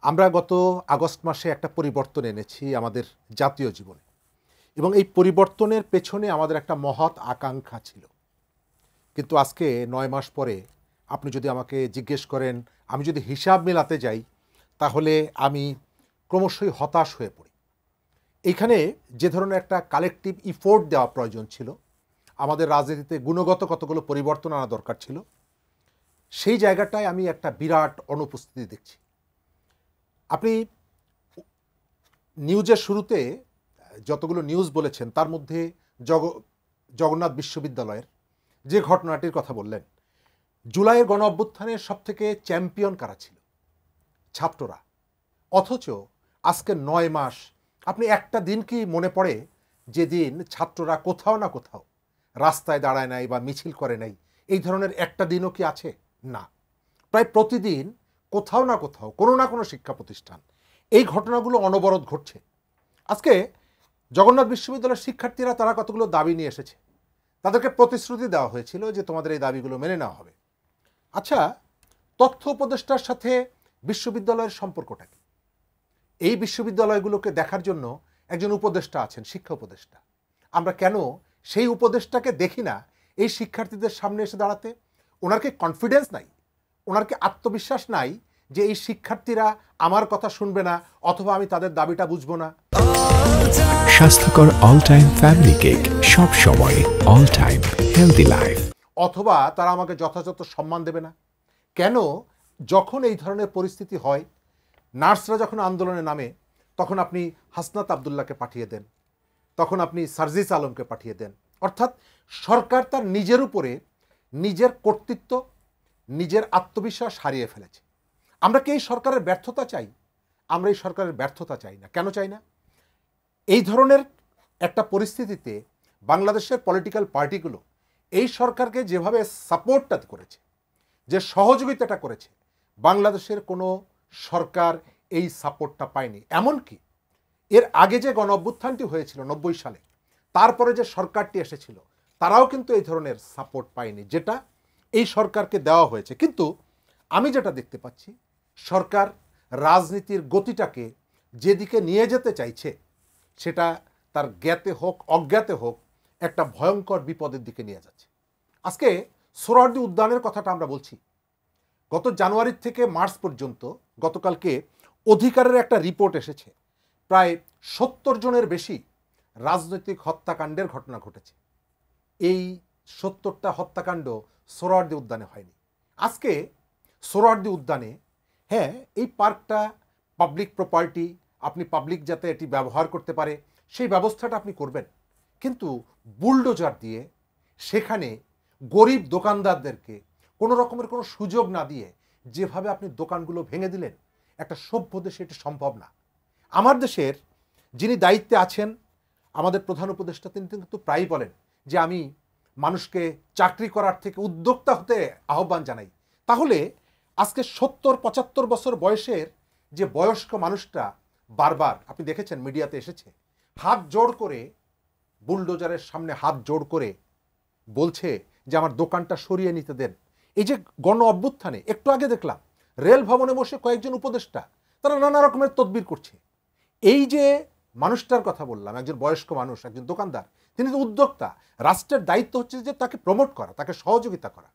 আমরা গত আগস্ট মাসে একটা পরিবর্তন এনেছি আমাদের জাতীয় জীবনে এবং এই পরিবর্তনের পেছনে আমাদের একটা মহৎ আকাঙ্ক্ষা ছিল। কিন্তু আজকে ৯ মাস পরে আপনি যদি আমাকে জিজ্ঞেস করেন, আমি যদি হিসাব মেলাতে যাই, তাহলে আমি ক্রমশই হতাশ হয়ে পড়ি। এইখানে যে ধরনের একটা কালেকটিভ ইফোর্ট দেওয়া প্রয়োজন ছিল, আমাদের রাজনীতিতে গুণগত কতগুলো পরিবর্তন আনা দরকার ছিল, সেই জায়গাটায় আমি একটা বিরাট অনুপস্থিতি দেখছি। আপনি নিউজের শুরুতে যতগুলো নিউজ বলেছেন তার মধ্যে জগন্নাথ বিশ্ববিদ্যালয়ের যে ঘটনাটির কথা বললেন, জুলাইয়ের গণ অভ্যুত্থানের সবথেকে চ্যাম্পিয়ন কারা ছিল? ছাত্ররা। অথচ আজকে ৯ মাস আপনি একটা দিন কি মনে পড়ে যেদিন ছাত্ররা কোথাও না কোথাও রাস্তায় দাঁড়ায় নাই বা মিছিল করে নাই? এই ধরনের একটা দিনও কি আছে? না। প্রায় প্রতিদিন কোথাও না কোথাও কোনো না কোনো শিক্ষা প্রতিষ্ঠান এই ঘটনাগুলো অনবরত ঘটছে। আজকে জগন্নাথ বিশ্ববিদ্যালয়ের শিক্ষার্থীরা তারা কতগুলো দাবি নিয়ে এসেছে, তাদেরকে প্রতিশ্রুতি দেওয়া হয়েছিল যে তোমাদের এই দাবিগুলো মেনে নেওয়া হবে। আচ্ছা, তথ্য উপদেষ্টার সাথে বিশ্ববিদ্যালয়ের সম্পর্কটা কি? এই বিশ্ববিদ্যালয়গুলোকে দেখার জন্য একজন উপদেষ্টা আছেন, শিক্ষা উপদেষ্টা। আমরা কেন সেই উপদেষ্টাকে দেখি না এই শিক্ষার্থীদের সামনে এসে দাঁড়াতে? ওনার কি কনফিডেন্স নাই? ওনার কি আত্মবিশ্বাস নাই যে এই শিক্ষার্থীরা আমার কথা শুনবে না, অথবা আমি তাদের দাবিটা বুঝবো না? স্বাস্থ্যকর অল টাইম ফ্যামিলি কেক, সব সময় অল টাইম হেলদি লাইফ। অথবা তারা আমাকে যথাযথ সম্মান দেবে না? কেন যখন এই ধরনের পরিস্থিতি হয়, নার্সরা যখন আন্দোলনে নামে, তখন আপনি হাসনাত আবদুল্লাহকে পাঠিয়ে দেন, তখন আপনি সার্জিস আলমকে পাঠিয়ে দেন? অর্থাৎ সরকার তার নিজের উপরে নিজের কর্তৃত্ব, নিজের আত্মবিশ্বাস হারিয়ে ফেলেছে। আমরা কি এই সরকারের ব্যর্থতা চাই? আমরা এই সরকারের ব্যর্থতা চাই না। কেন চাই না? এই ধরনের একটা পরিস্থিতিতে বাংলাদেশের পলিটিক্যাল পার্টিগুলো এই সরকারকে যেভাবে সাপোর্টটা করেছে, যে সহযোগিতাটা করেছে, বাংলাদেশের কোনো সরকার এই সাপোর্টটা পায়নি। এমনকি এর আগে যে গণ অভ্যুত্থানটি হয়েছিল ৯০ সালে, তারপরে যে সরকারটি এসেছিল, তারাও কিন্তু এই ধরনের সাপোর্ট পায়নি যেটা এই সরকারকে দেওয়া হয়েছে। কিন্তু আমি যেটা দেখতে পাচ্ছি, সরকার রাজনীতির গতিটাকে যেদিকে নিয়ে যেতে চাইছে, সেটা তার জ্ঞাতে হোক অজ্ঞাতে হোক একটা ভয়ঙ্কর বিপদের দিকে নিয়ে যাচ্ছে। আজকে সোহরাওয়ার্দী উদ্যানের কথাটা আমরা বলছি। গত জানুয়ারি থেকে মার্চ পর্যন্ত গতকালকে অধিকারের একটা রিপোর্ট এসেছে, প্রায় ৭০ জনের বেশি রাজনৈতিক হত্যাকাণ্ডের ঘটনা ঘটেছে। এই ৭০টা হত্যাকাণ্ড সোহরাওয়ার্দী উদ্যানে হয়নি। আজকে সোহরাওয়ার্দী উদ্যানে, হ্যাঁ, এই পার্কটা পাবলিক প্রপার্টি, আপনি পাবলিক যাতে এটি ব্যবহার করতে পারে সেই ব্যবস্থাটা আপনি করবেন, কিন্তু বুলডোজার দিয়ে সেখানে গরিব দোকানদারদেরকে কোনো রকমের কোনো সুযোগ না দিয়ে যেভাবে আপনি দোকানগুলো ভেঙে দিলেন, একটা সভ্য দেশে এটি সম্ভব না। আমার দেশের যিনি দায়িত্বে আছেন, আমাদের প্রধান উপদেষ্টা, তিনি কিন্তু প্রায়ই বলেন যে আমি মানুষকে চাকরি করার থেকে উদ্যোক্তা হতে আহ্বান জানাই। তাহলে আজকে ৭০-৭৫ বছর বয়সের যে বয়স্ক মানুষটা বারবার, আপনি দেখেছেন মিডিয়াতে এসেছে, হাত জোড় করে, বুলডোজারের সামনে হাত জোড় করে বলছে যে আমার দোকানটা সরিয়ে নিতে দেন। এই যে গণ অভ্যুত্থানে একটু আগে দেখলাম রেল ভবনে বসে কয়েকজন উপদেষ্টা তারা নানা রকমের তদবির করছে। এই যে মানুষটার কথা বললাম, একজন বয়স্ক মানুষ, একজন দোকানদার, তিনি তো উদ্যোক্তা। রাষ্ট্রের দায়িত্ব হচ্ছে যে তাকে প্রমোট করা, তাকে সহযোগিতা করা।